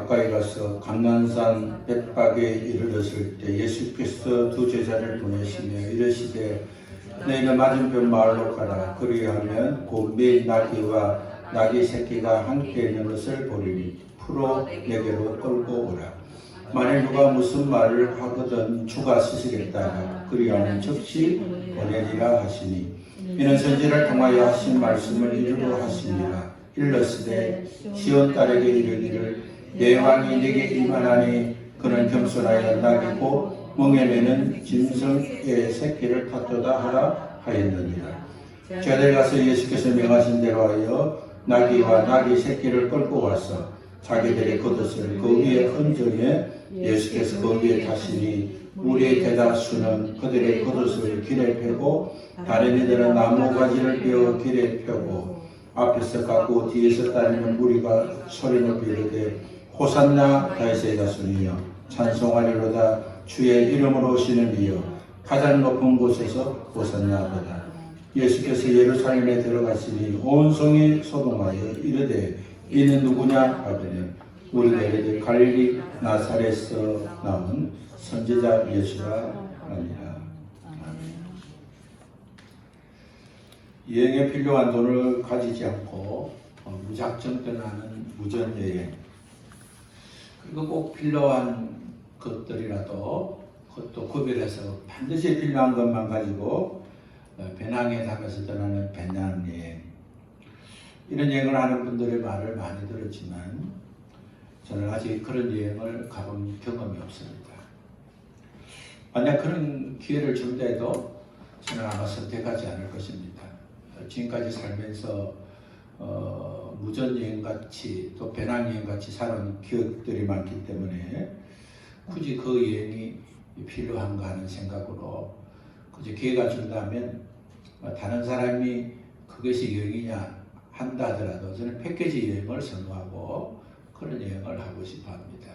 가까이 가서 감난산 벳박에 이르렀을 때 예수께서 두 제자를 보내시며 이르시되 너희는 맞은편 마을로 가라. 그리하면 곧 매 나귀와 나귀 새끼가 함께 있는 것을 보리니 풀어 내게로 끌고 오라. 만일 누가 무슨 말을 하거든 주가 쓰시겠다. 그리하면 즉시 보내리라 하시니 이는 선지를 통하여 하신 말씀을 이루려 하십니다. 일러스되 시온 딸에게 이르기를 내 왕이 네게 임하나니 그는 겸손하여 나귀고 멍에매는 짐승의 새끼를 탔도다 하라 하였느니라. 제자들 가서 예수께서 명하신 대로 하여 나귀와 나귀 새끼를 끌고 와서 자기들의 겉옷을 그 위에 얹으며 예수께서 그 위에 타시니 무리의 대다수는 그들의 겉옷을 길에 펴고 다른 이들은 나무가지를 베어 길에 펴고 앞에서 깎고 뒤에서 따르는 무리가 소리를 비르되 호산나 다윗의 자손이여 찬송하리로다 주의 이름으로 오시는 이여 가장 높은 곳에서 호산나보다. 예수께서 예루살렘에 들어가시니 온 성이 소동하여 이르되 이는 누구냐 하더니 우리가 이르되 갈릴리 나사렛에서 나온 선지자 예수라 하니라. 여행에 필요한 돈을 가지지 않고 무작정 떠나는 무전여행, 그리고 꼭 필요한 것들이라도 그것도 구별해서 반드시 필요한 것만 가지고 배낭에 담아서 떠나는 배낭여행, 이런 여행을 하는 분들의 말을 많이 들었지만 저는 아직 그런 여행을 가본 경험이 없습니다. 만약 그런 기회를 준다해도 저는 아마 선택하지 않을 것입니다. 지금까지 살면서 무전여행같이 또 배낭여행같이 살아온 기억들이 많기 때문에 굳이 그 여행이 필요한가 하는 생각으로 굳이 기회가 준다면 다른 사람이 그것이 여행이냐 한다 하더라도 저는 패키지 여행을 선호하고 그런 여행을 하고 싶어 합니다.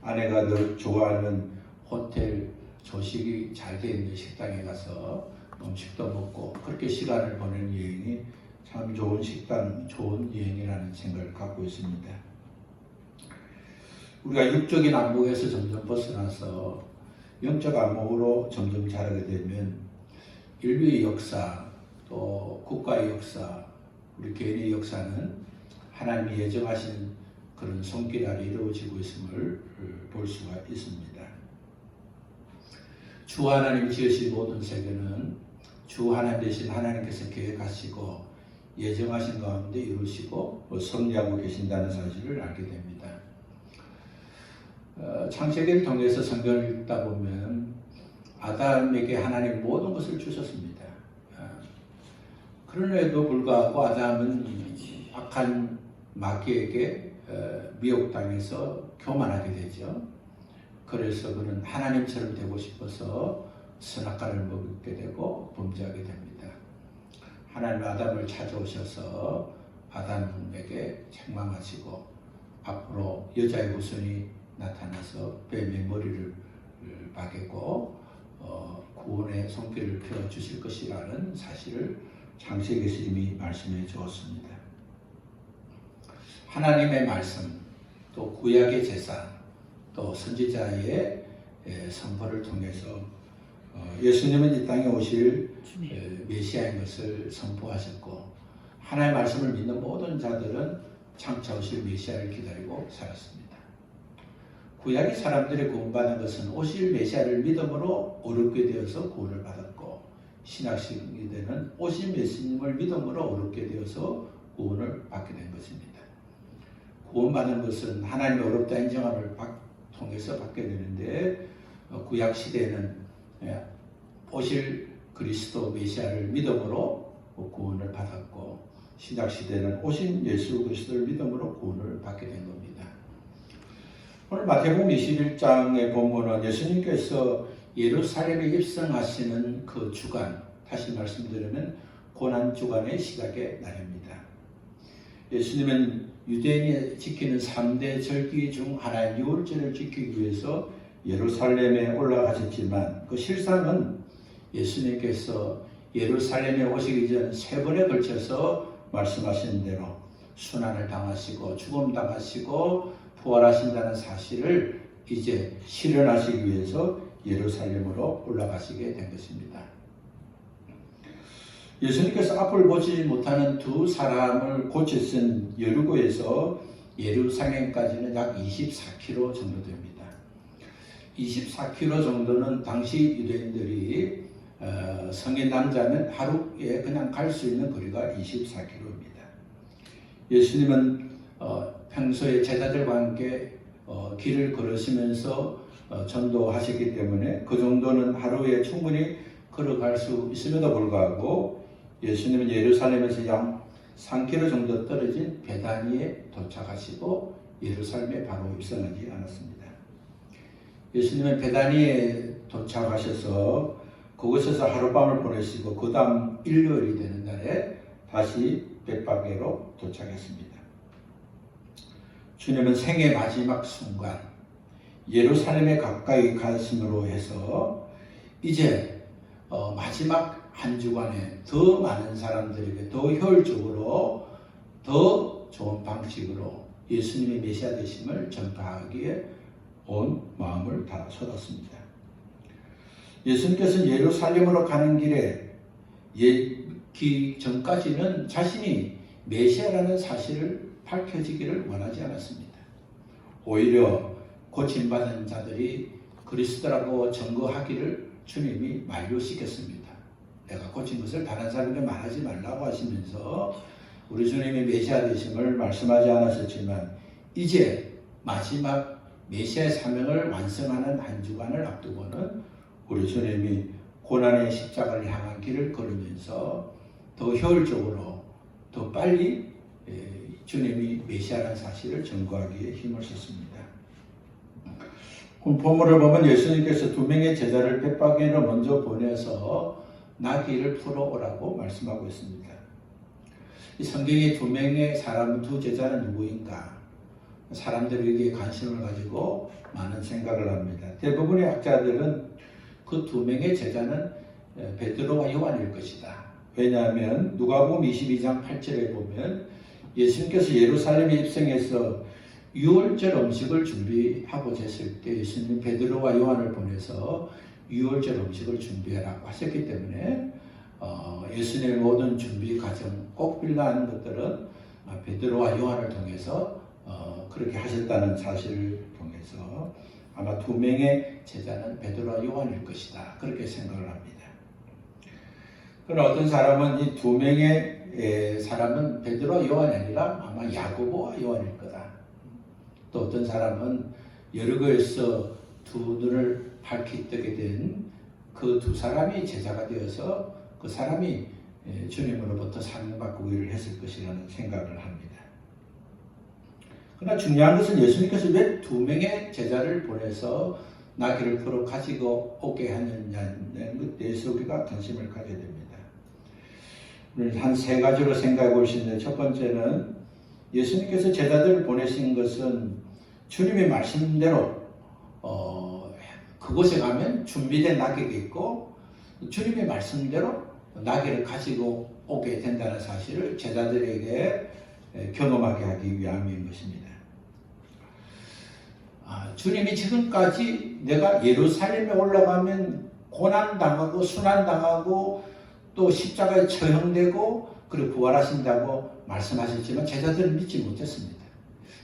아내가 늘 좋아하는 호텔 조식이 잘 되어 있는 식당에 가서 음식도 먹고 그렇게 시간을 보내는 여행이 참 좋은 식당, 좋은 여행이라는 생각을 갖고 있습니다. 우리가 육적인 안목에서 점점 벗어나서 영적 안목으로 점점 자라게 되면 인류의 역사, 또 국가의 역사, 우리 개인의 역사는 하나님이 예정하신 그런 손길 아래 이루어지고 있음을 볼 수가 있습니다. 주 하나님 지으신 모든 세계는 주 하나님 되신 하나님께서 계획하시고 예정하신 가운데 이루시고 섭리하고 계신다는 사실을 알게 됩니다. 창세기를 통해서 성경을 읽다 보면 아담에게 하나님 모든 것을 주셨습니다. 그런에도 불구하고 아담은 악한 마귀에게 미혹당해서 교만하게 되죠. 그래서 그는 하나님처럼 되고 싶어서 선악과를 먹게 되고 범죄하게 됩니다. 하나님 아담을 찾아오셔서 아담에게 책망하시고 앞으로 여자의 후손이 나타나서 뱀의 머리를 박겠고 구원의 손길을 펴주실 것이라는 사실을 창세기에서 이미 말씀해 주었습니다. 하나님의 말씀, 또 구약의 제사, 또 선지자의 선포를 통해서 예수님은 이 땅에 오실 메시아인 것을 선포하셨고 하나님의 말씀을 믿는 모든 자들은 장차 오실 메시아를 기다리고 살았습니다. 구약의 사람들이 구원받은 것은 오실 메시아를 믿음으로 어렵게 되어서 구원을 받았고 신약시대는 오실 메시님을 믿음으로 어렵게 되어서 구원을 받게 된 것입니다. 구원받는 것은 하나님의 어렵다 인정함을 통해서 받게 되는데 구약 시대에는 오실 그리스도 메시아를 믿음으로 구원을 받았고 신약 시대는 오신 예수 그리스도를 믿음으로 구원을 받게 된 겁니다. 오늘 마태복음 21장의 본문은 예수님께서 예루살렘에 입성하시는 그 주간, 다시 말씀드리면 고난주간의 시작의 날입니다. 예수님은 유대인이 지키는 3대 절기 중 하나인 유월절을 지키기 위해서 예루살렘에 올라가셨지만 그 실상은 예수님께서 예루살렘에 오시기 전 3번에 걸쳐서 말씀하신 대로 순환을 당하시고 죽음 당하시고 부활하신다는 사실을 이제 실현하시기 위해서 예루살렘으로 올라가시게 된 것입니다. 예수님께서 앞을 보지 못하는 두 사람을 고치신 여리고에서 예루살렘까지는 약 24km 정도 됩니다. 24km 정도는 당시 유대인들이 성인 남자는 하루에 그냥 갈 수 있는 거리가 24km입니다. 예수님은 평소에 제자들과 함께 길을 걸으시면서 전도하셨기 때문에 그 정도는 하루에 충분히 걸어갈 수 있음에도 불구하고 예수님은 예루살렘에서 약 3km 정도 떨어진 베다니에 도착하시고 예루살렘에 바로 입성하지 않았습니다. 예수님은 베다니에 도착하셔서 그곳에서 하룻밤을 보내시고 그 다음 일요일이 되는 날에 다시 벳바게로 도착했습니다. 주님은 생애 마지막 순간 예루살렘에 가까이 가심으로 해서 이제 마지막 한 주간에 더 많은 사람들에게 더 효율적으로 더 좋은 방식으로 예수님의 메시아 되심을 전파하기에 온 마음을 다 쏟았습니다. 예수님께서는 예루살렘으로 가는 길에 기 전까지는 자신이 메시아라는 사실을 밝혀지기를 원하지 않았습니다. 오히려 고침받은 자들이 그리스도라고 증거하기를 주님이 만류시켰습니다. 내가 고친 것을 다른 사람에게 말하지 말라고 하시면서 우리 주님의 메시아 되심을 말씀하지 않았었지만 이제 마지막 메시아의 사명을 완성하는 한 주간을 앞두고는 우리 주님이 고난의 십자가를 향한 길을 걸으면서 더 효율적으로 더 빨리 주님이 메시아라는 사실을 증거하기에 힘을 썼습니다. 본문을 보면 예수님께서 두 명의 제자를 벳바게로 먼저 보내서 나귀를 풀어오라고 말씀하고 있습니다. 이 성경의 두 명의 사람, 두 제자는 누구인가? 사람들에게 관심을 가지고 많은 생각을 합니다. 대부분의 학자들은 그 두 명의 제자는 베드로와 요한일 것이다. 왜냐하면 누가복음 22장 8절에 보면 예수님께서 예루살렘에 입성해서 유월절 음식을 준비하고자 했을 때 예수님 베드로와 요한을 보내서 유월절 음식을 준비하라고 하셨기 때문에 예수님의 모든 준비 과정 꼭 필요한 것들은 베드로와 요한을 통해서 그렇게 하셨다는 사실을 통해서 아마 두 명의 제자는 베드로와 요한일 것이다. 그렇게 생각을 합니다. 그러나 어떤 사람은 이 두 명의 사람은 베드로와 요한이 아니라 아마 야고보와 요한일 거다. 또 어떤 사람은 여리고에서 두 눈을 밝히게 된 그 두 사람이 제자가 되어서 그 사람이 주님으로부터 사명받고 일을 했을 것이라는 생각을 합니다. 그러나 중요한 것은 예수님께서 왜 두 명의 제자를 보내서 나귀를 풀어 가지고 오게 하느냐는 것에 대해서 우리가 관심을 가져야 됩니다. 우리는 한 세 가지로 생각해 볼 수 있는데 첫 번째는 예수님께서 제자들을 보내신 것은 주님의 말씀대로 그곳에 가면 준비된 나귀가 있고 주님의 말씀대로 나귀를 가지고 오게 된다는 사실을 제자들에게 경험하게 하기 위함인 것입니다. 주님이 지금까지 내가 예루살렘에 올라가면 고난당하고 순환당하고 또 십자가에 처형되고 그리고 부활하신다고 말씀하셨지만 제자들은 믿지 못했습니다.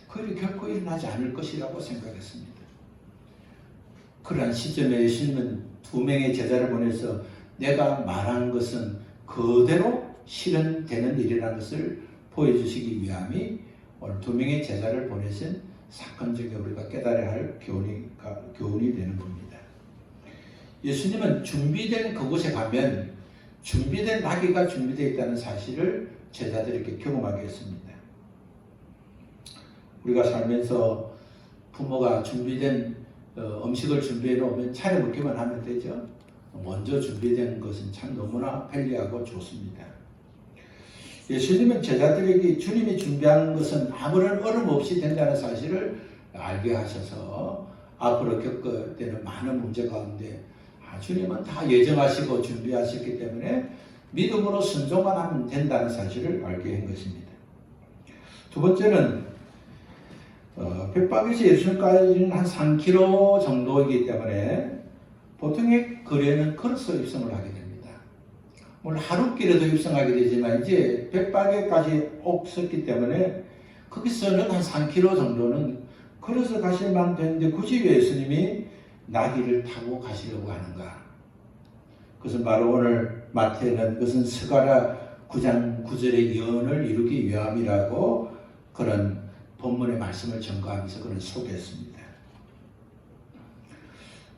그 일이 결코 일어나지 않을 것이라고 생각했습니다. 그러한 시점에 예수님은 두 명의 제자를 보내서 내가 말한 것은 그대로 실현되는 일이라는 것을 보여주시기 위함이 오늘 두 명의 제자를 보내신 사건 중에 우리가 깨달아야 할 교훈이 되는 겁니다. 예수님은 준비된 그곳에 가면 준비된 나귀가 준비되어 있다는 사실을 제자들에게 경험하게 했습니다. 우리가 살면서 부모가 준비된 음식을 준비해 놓으면 차려 먹기만 하면 되죠. 먼저 준비된 것은 참 너무나 편리하고 좋습니다. 예수님은 제자들에게 주님이 준비한 것은 아무런 어려움 없이 된다는 사실을 알게 하셔서 앞으로 겪게 되는 많은 문제 가운데 주님은 다 예정하시고 준비하셨기 때문에 믿음으로 순종만 하면 된다는 사실을 알게 한 것입니다. 두 번째는 벳박에서 예루살렘까지는 한 3km 정도이기 때문에 보통의 거리에는 걸어서 입성을 하게 됩니다. 물론 하루길에도 입성하게 되지만 이제 벳박에까지 없었기 때문에 거기서는 한 3km 정도는 걸어서 가실만 되는데 굳이 왜 예수님이 나귀를 타고 가시려고 하는가? 그것은 바로 오늘 마태는 그것은 스가랴 9장 9절의 예언을 이루기 위함이라고 그런 본문의 말씀을 전가하면서 그런 소개했습니다.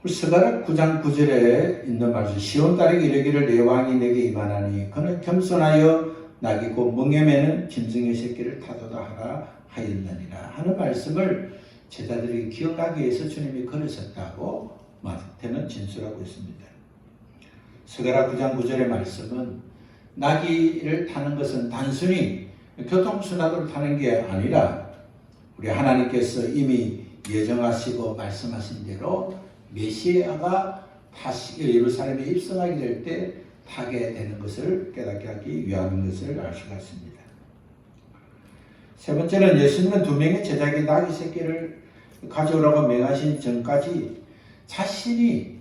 스가랴 9장 9절에 있는 말씀, 시온 딸에게 이르기를 내 왕이 내게 임하나니 그는 겸손하여 나귀 곧 멍에매는 짐승의 새끼를 타도다 하라 하였느니라 하는 말씀을 제자들이 기억하기 위해서 주님이 걸으셨다고 마태는 진술하고 있습니다. 스가랴 9장 9절의 말씀은 나귀를 타는 것은 단순히 교통수단으로 타는 게 아니라 우리 하나님께서 이미 예정하시고 말씀하신 대로 메시아가 다시 예루살렘에 입성하게 될 때 타게 되는 것을 깨닫게 하기 위함인 것을 알 수가 있습니다. 세 번째는 예수님은 두 명의 제자에게 나귀 새끼를 가져오라고 명하신 전까지 자신이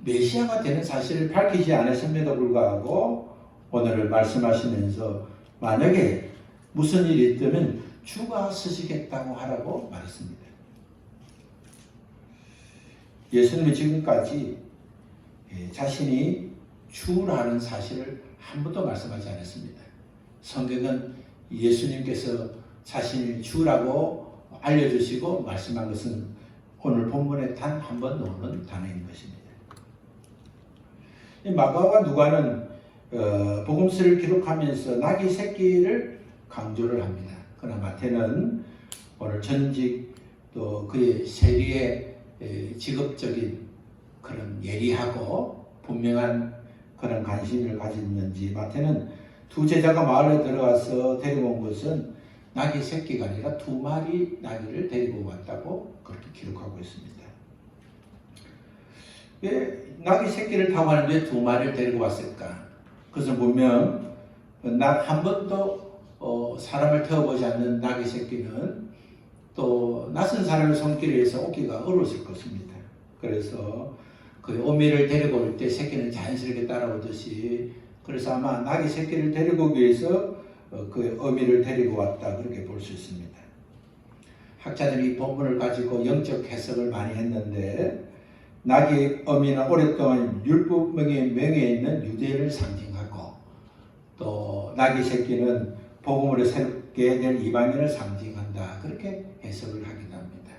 메시아가 되는 사실을 밝히지 않았음에도 불구하고 오늘 말씀하시면서 만약에 무슨 일이 있다면 주가 쓰시겠다고 하라고 말했습니다. 예수님은 지금까지 자신이 주라는 사실을 한 번도 말씀하지 않았습니다. 성경은 예수님께서 자신이 주라고 알려주시고 말씀한 것은 오늘 본문에 단 한 번 나오는 단어인 것입니다. 마가와 누가는 복음서를 기록하면서 나귀 새끼를 강조를 합니다. 그러나 마태는 오늘 전직 또 그의 세리의 직업적인 그런 예리하고 분명한 그런 관심을 가졌는지 마태는 두 제자가 마을에 들어가서 데리고 온 것은 나귀 새끼가 아니라 2마리 나귀를 데리고 왔다고 그렇게 기록하고 있습니다. 왜 나귀 새끼를 타고 하는데 왜 2마리를 데리고 왔을까? 그것은 보면 한 번도 사람을 태워보지 않는 나귀 새끼는 또 낯선 사람의 손길에 의해서 오기가 어려웠을 것입니다. 그래서 그 어미를 데리고 올 때 새끼는 자연스럽게 따라오듯이 그래서 아마 나귀 새끼를 데리고 오기 위해서 그 어미를 데리고 왔다 그렇게 볼 수 있습니다. 학자들이 이 본문을 가지고 영적 해석을 많이 했는데 나귀 어미는 오랫동안 율법명의 명예에 있는 유대인을 상징하고 또 나귀 새끼는 복음으로 새롭게 된 이방인을 상징한다 그렇게 해석을 하기도 합니다.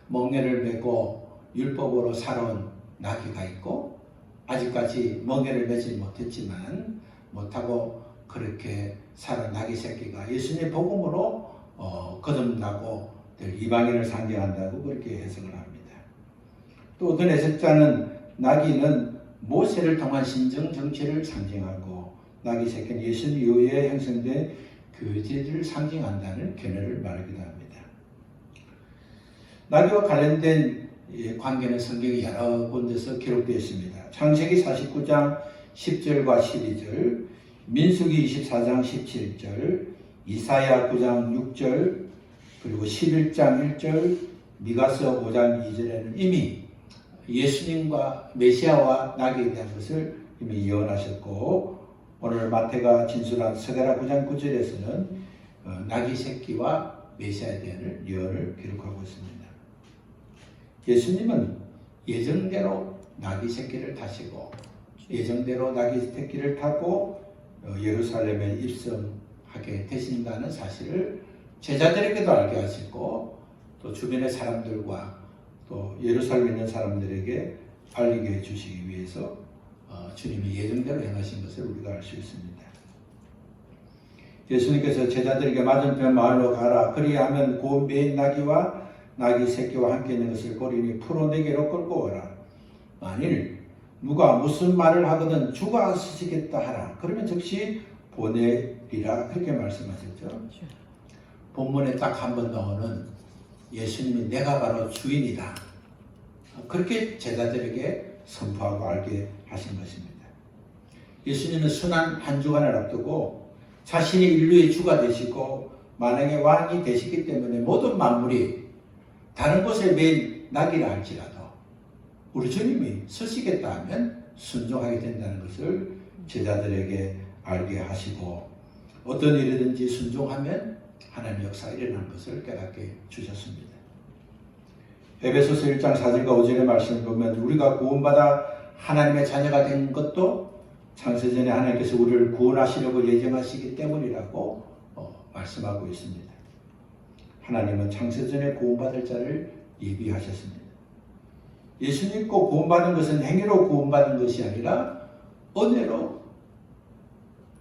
멍에를 메고 율법으로 살아온 나귀가 있고 아직까지 멍에를 메지 못하고 그렇게 살아온 나귀 새끼가 예수님의 복음으로 거듭나고 될 이방인을 상징한다고 그렇게 해석을 합니다. 또 어떤 해석자는 나귀는 모세를 통한 신정 정치를 상징하고 나귀 새끼는 예수님 이후에 형성된 교제를 상징한다는 견해를 말하기도 합니다. 나귀와 관련된 관계는 성경에 여러 군데서 기록되어 있습니다. 창세기 49장 10절과 12절, 민수기 24장 17절, 이사야 9장 6절, 그리고 11장 1절, 미가서 5장 2절에는 이미 예수님과 메시아와 나귀에 대한 것을 이미 예언하셨고 오늘 마태가 진술한 스가랴 9장 9절에서는 나귀 새끼와 메시아에 대한 예언을 기록하고 있습니다. 예수님은 예정대로 나귀 새끼를 타시고 예정대로 나귀 새끼를 타고 예루살렘에 입성하게 되신다는 사실을 제자들에게도 알게 하시고 또 주변의 사람들과 또 예루살렘에 있는 사람들에게 알리게 해주시기 위해서 주님이 예정대로 행하신 것을 우리가 알 수 있습니다. 예수님께서 제자들에게 맞은편 마을로 가라. 그리하면 곧 매인 나귀와 나귀 새끼와 함께 있는 것을 보리니 풀어내게로 끌고 오라. 만일 누가 무슨 말을 하거든 주가 쓰시겠다 하라. 그러면 즉시 보내리라. 그렇게 말씀하셨죠. 본문에 딱 한 번 나오는 예수님이 내가 바로 주인이다. 그렇게 제자들에게 선포하고 알게 하신 것입니다. 예수님은 순환 한 주간을 앞두고 자신이 인류의 주가 되시고 만왕의 왕이 되시기 때문에 모든 만물이 다른 곳에 매인 낙이라 할지라도 우리 주님이 서시겠다 하면 순종하게 된다는 것을 제자들에게 알게 하시고 어떤 일이든지 순종하면 하나님의 역사가 일어나는 것을 깨닫게 주셨습니다. 에베소서 1장 4절과 5절의 말씀을 보면 우리가 구원받아 하나님의 자녀가 된 것도 창세전에 하나님께서 우리를 구원하시려고 예정하시기 때문이라고 말씀하고 있습니다. 하나님은 창세전에 구원받을 자를 예비하셨습니다. 예수 믿고 구원받은 것은 행위로 구원받은 것이 아니라 은혜로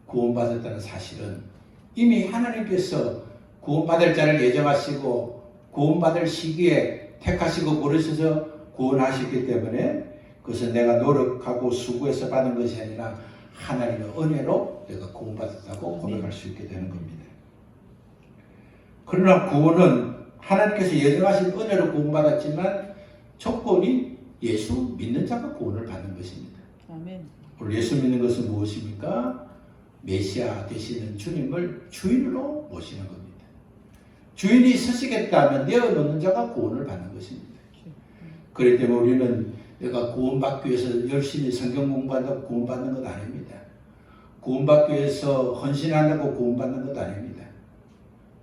구원받았다는 사실은 이미 하나님께서 구원받을 자를 예정하시고 구원받을 시기에 택하시고 고르셔서 구원하셨기 때문에 그것은 내가 노력하고 수고해서 받은 것이 아니라 하나님의 은혜로 내가 구원받았다고 고백할 수 있게 되는 겁니다. 그러나 구원은 하나님께서 예정하신 은혜로 구원받았지만 조건이 예수 믿는 자가 구원을 받는 것입니다. 아멘. 오늘 예수 믿는 것은 무엇입니까? 메시아 되시는 주님을 주인으로 모시는 겁니다. 주인이 서시겠다면 내어놓는 자가 구원을 받는 것입니다. 그렇기 때문에 우리는 내가 구원받기 위해서 열심히 성경 공부한다고 구원받는 것 아닙니다. 구원받기 위해서 헌신한다고 구원받는 것 아닙니다.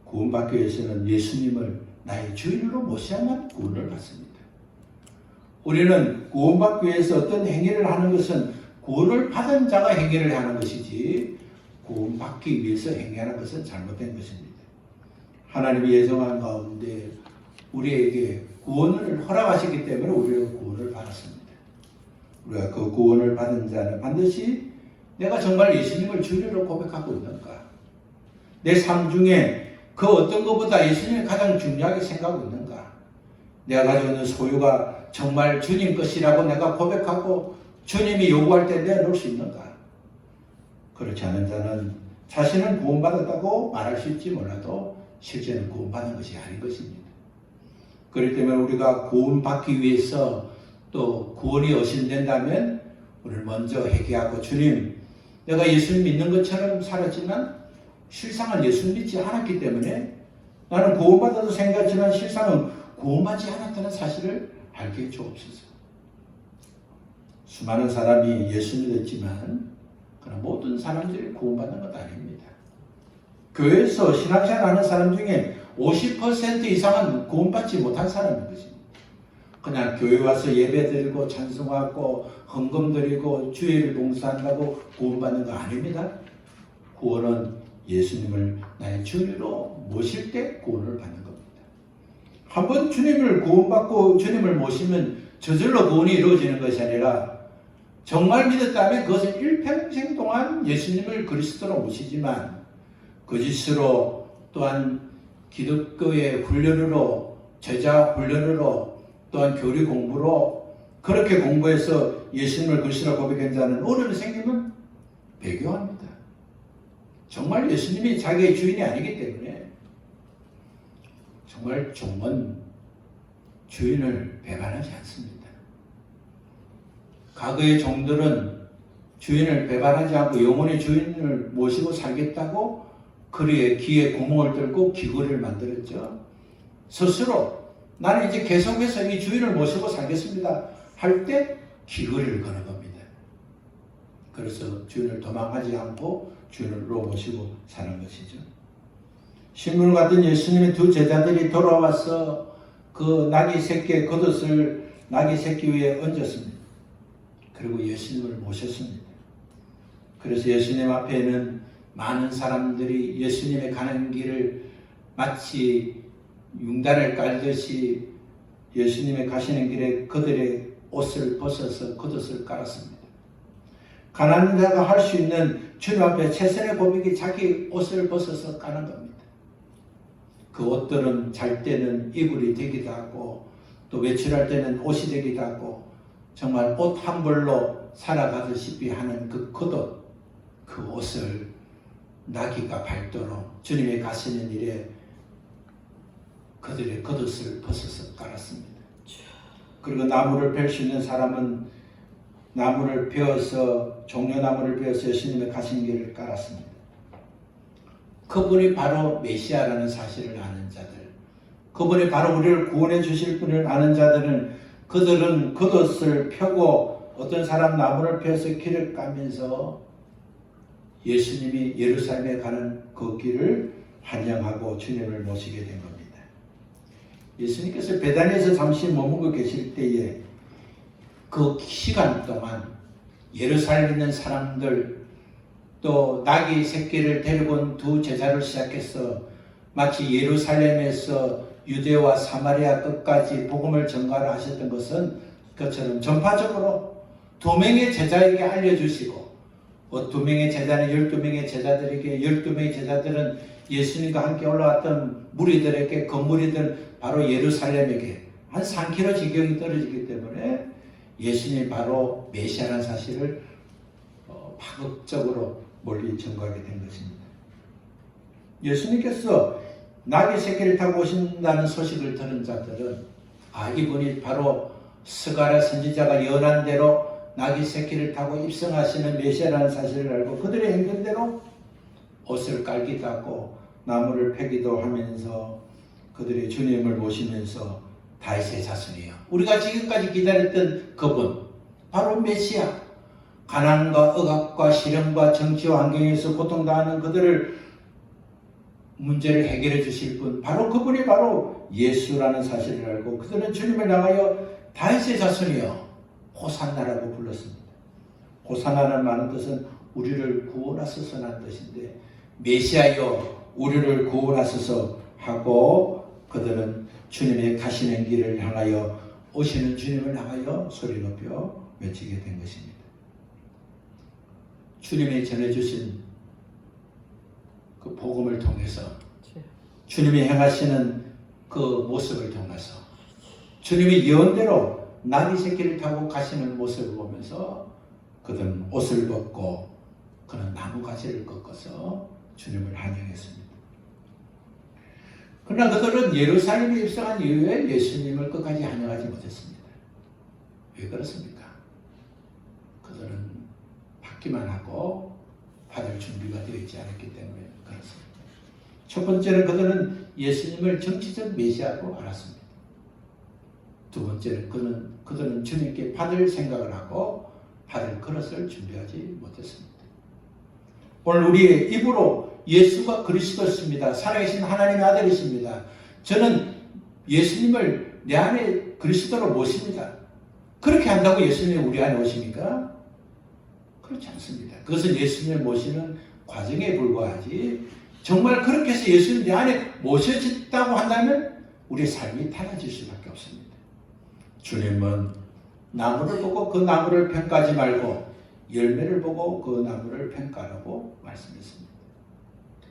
구원받기 위해서는 예수님을 나의 주인으로 모셔야만 구원을 받습니다. 우리는 구원받기 위해서 어떤 행위를 하는 것은 구원을 받은 자가 행위를 하는 것이지 구원받기 위해서 행위하는 것은 잘못된 것입니다. 하나님이 예정한 가운데 우리에게 구원을 허락하시기 때문에 우리가 구원을 받았습니다. 우리가 그 구원을 받은 자는 반드시 내가 정말 예수님을 주님으로 고백하고 있는가? 내 삶 중에 그 어떤 것보다 예수님이 가장 중요하게 생각하고 있는가? 내가 가지고 있는 소유가 정말 주님 것이라고 내가 고백하고 주님이 요구할 때 내놓을 수 있는가? 그렇지 않은 자는 자신은 구원받았다고 말할 수 있지 몰라도 실제는 구원받은 것이 아닌 것입니다. 그렇기 때문에 우리가 구원받기 위해서 또 구원이 어신된다면 우리는 먼저 회개하고 주님, 내가 예수님 믿는 것처럼 살았지만 실상은 예수 믿지 않았기 때문에 나는 구원받아도 생각했지만 실상은 구원받지 않았다는 사실을 알게 해 주옵소서. 수많은 사람이 예수 믿었지만 그러나 모든 사람들이 구원받는 것 아닙니다. 교회에서 신앙생활 하는 사람 중에 50% 이상은 구원받지 못한 사람인 것입니다. 그냥 교회 와서 예배 드리고 찬송하고 헌금 드리고 주일을 봉사한다고 구원받는 거 아닙니다. 구원은 예수님을 나의 주님으로 모실 때 구원을 받는 겁니다. 한번 주님을 구원받고 주님을 모시면 저절로 구원이 이루어지는 것이 아니라 정말 믿었다면 그것은 일평생 동안 예수님을 그리스도로 모시지만 거짓으로 또한 기독교의 훈련으로 제자 훈련으로 또한 교리 공부로 그렇게 공부해서 예수님을 그리스도로 고백한 자는 오늘 생기면 배교합니다. 정말 예수님이 자기의 주인이 아니기 때문에 정말 종은 주인을 배반하지 않습니다. 과거의 종들은 주인을 배반하지 않고 영원히 주인을 모시고 살겠다고 그리의 귀에 구멍을 뚫고 귀걸이를 만들었죠. 스스로 나는 이제 계속해서 이 주인을 모시고 살겠습니다 할 때 귀걸이를 거는 겁니다. 그래서 주인을 도망가지 않고 주인으로 모시고 사는 것이죠. 신물 같은 예수님의 두 제자들이 돌아와서 그 나귀 새끼의 겉옷을 나귀 새끼 위에 얹었습니다. 그리고 예수님을 모셨습니다. 그래서 예수님 앞에는 많은 사람들이 예수님의 가는 길을 마치 융단을 깔듯이 예수님의 가시는 길에 그들의 옷을 벗어서 겉옷을 깔았습니다. 가난한 자가 할 수 있는 주님 앞에 최선의 고백이 자기 옷을 벗어서 까는 겁니다. 그 옷들은 잘 때는 이불이 되기도 하고 또 외출할 때는 옷이 되기도 하고 정말 옷 한 벌로 살아가듯이 하는 그 겉옷, 그 옷을 나귀가 밟도록 주님의 가시는 일에 그들의 겉옷을 벗어서 깔았습니다. 그리고 나무를 벨 수 있는 사람은 나무를 베어서 종려나무를 베어서 예수님의 가시는 길을 깔았습니다. 그분이 바로 메시아라는 사실을 아는 자들, 그분이 바로 우리를 구원해 주실 분을 아는 자들은 그들은 겉옷을 펴고 어떤 사람 나무를 펴서 길을 까면서 예수님이 예루살렘에 가는 그 길을 환영하고 주님을 모시게 된 겁니다. 예수님께서 베다니에서 잠시 머물고 계실 때에 그 시간 동안 예루살렘에 있는 사람들, 또 나귀 새끼를 데리고 온 두 제자를 시작해서 마치 예루살렘에서 유대와 사마리아 끝까지 복음을 전가를 하셨던 것은 그처럼 전파적으로 2명의 제자에게 알려주시고, 2명의 제자는 12명의 제자들에게, 12명의 제자들은 예수님과 함께 올라왔던 무리들에게, 그 무리들 바로 예루살렘에게 한 3km 지경이 떨어지기 때문에 예수님이 바로 메시아라는 사실을 파격적으로 멀리 전가하게 된 것입니다. 예수님께서 나귀 새끼를 타고 오신다는 소식을 들은 자들은 이분이 바로 스가랴 선지자가 예언한 대로 나귀 새끼를 타고 입성하시는 메시아라는 사실을 알고 그들의 행동대로 옷을 깔기도 하고 나무를 패기도 하면서 그들의 주님을 모시면서 다윗의 자손이요, 우리가 지금까지 기다렸던 그분, 바로 메시아, 가난과 억압과 시련과 정치와 환경에서 고통당하는 그들을 문제를 해결해 주실 분, 바로 그분이 바로 예수라는 사실을 알고 그들은 주님을 향하여 다윗의 자손이여 호산나라고 불렀습니다. 호산나라는 많은 뜻은 우리를 구원하소서라는 뜻인데, 메시아여 우리를 구원하소서 하고 그들은 주님의 가시는 길을 향하여, 오시는 주님을 향하여 소리 높여 외치게 된 것입니다. 주님이 전해주신 그 복음을 통해서, 주님이 행하시는 그 모습을 통해서, 주님이 예언대로 나귀 새끼를 타고 가시는 모습을 보면서 그들은 옷을 벗고 그는 나무가지를 꺾어서 주님을 환영했습니다. 그러나 그들은 예루살렘에 입성한 이후에 예수님을 끝까지 환영하지 못했습니다. 왜 그렇습니까? 그들은 받기만 하고 받을 준비가 되어 있지 않았기 때문에 그렇습니다. 첫 번째는 그들은 예수님을 정치적 메시아로 알았습니다. 두 번째는 그들은 주님께 받을 생각을 하고 받을 그릇을 준비하지 못했습니다. 오늘 우리의 입으로 예수가 그리스도십니다, 살아계신 하나님의 아들이십니다, 저는 예수님을 내 안에 그리스도로 모십니다, 그렇게 한다고 예수님이 우리 안에 오십니까? 그렇지 않습니다. 그것은 예수님을 모시는 과정에 불과하지, 정말 그렇게 해서 예수님 내 안에 모셔졌다고 한다면 우리의 삶이 달라질 수밖에 없습니다. 주님은 나무를 보고 그 나무를 평가하지 말고 열매를 보고 그 나무를 평가하라고 말씀했습니다.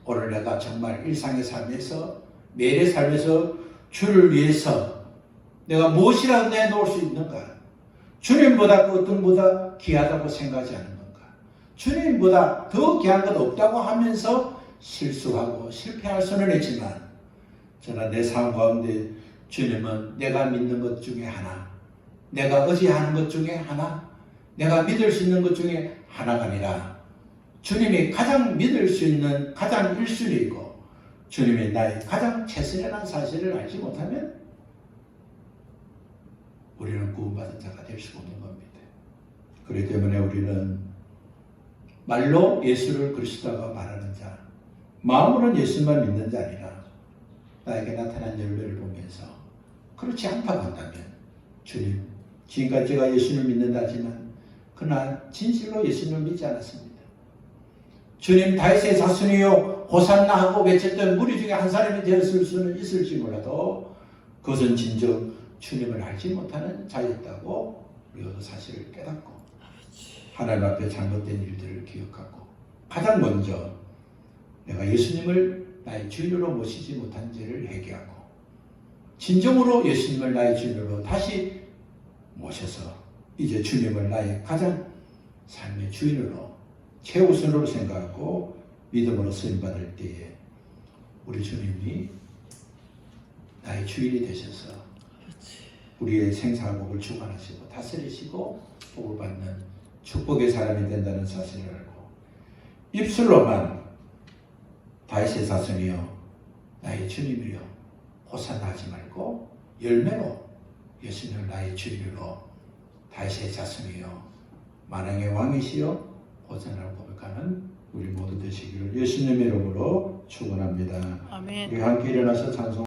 오늘 내가 정말 일상의 삶에서, 매일의 삶에서 주를 위해서 내가 무엇이라도 내놓을 수 있는가? 주님보다 그 어떤 보다 귀하다고 생각하지 않는 건가? 주님보다 더 귀한 것 없다고 하면서 실수하고 실패할 수는 있지만, 저는 내 삶 가운데 주님은 내가 믿는 것 중에 하나, 내가 의지하는 것 중에 하나, 내가 믿을 수 있는 것 중에 하나가 아니라 주님이 가장 믿을 수 있는 가장 1순위이고 주님이 나의 가장 최선이라는 사실을 알지 못하면 우리는 구원받은 자가 될 수가 없는 겁니다. 그렇기 때문에 우리는 말로 예수를 그리스도가 말하는 자, 마음으로는 예수만 믿는 자 아니라 나에게 나타난 열매를 보면서 그렇지 않다고 한다면, 주님, 지금까지 제가 예수를 믿는다 하지만 그러나 진실로 예수를 믿지 않았습니다. 주님, 다윗의 자손이요 호산나 하고 외쳤던 무리 중에 한 사람이 되었을 수는 있을지 몰라도 그것은 진정 주님을 알지 못하는 자였다고 우리가 그 사실을 깨닫고 하나님 앞에 잘못된 일들을 기억하고 가장 먼저 내가 예수님을 나의 주인으로 모시지 못한 죄를 회개하고 진정으로 예수님을 나의 주인으로 다시 모셔서 이제 주님을 나의 가장 삶의 주인으로 최우선으로 생각하고 믿음으로 쓰임받을 때에 우리 주님이 나의 주인이 되셔서 우리의 생사복을 주관하시고 다스리시고 복을 받는 축복의 사람이 된다는 사실을 알고 입술로만 다윗의 자손이여 나의 주님이여 호산나 하지 말고 열매로 예수님을 나의 주님으로 다윗의 자손이여 만왕의 왕이시여 호산나를 고백하는 우리 모두 되시기를 예수님의 이름으로 축원합니다. 아멘. 우리 함께 일어나서 찬송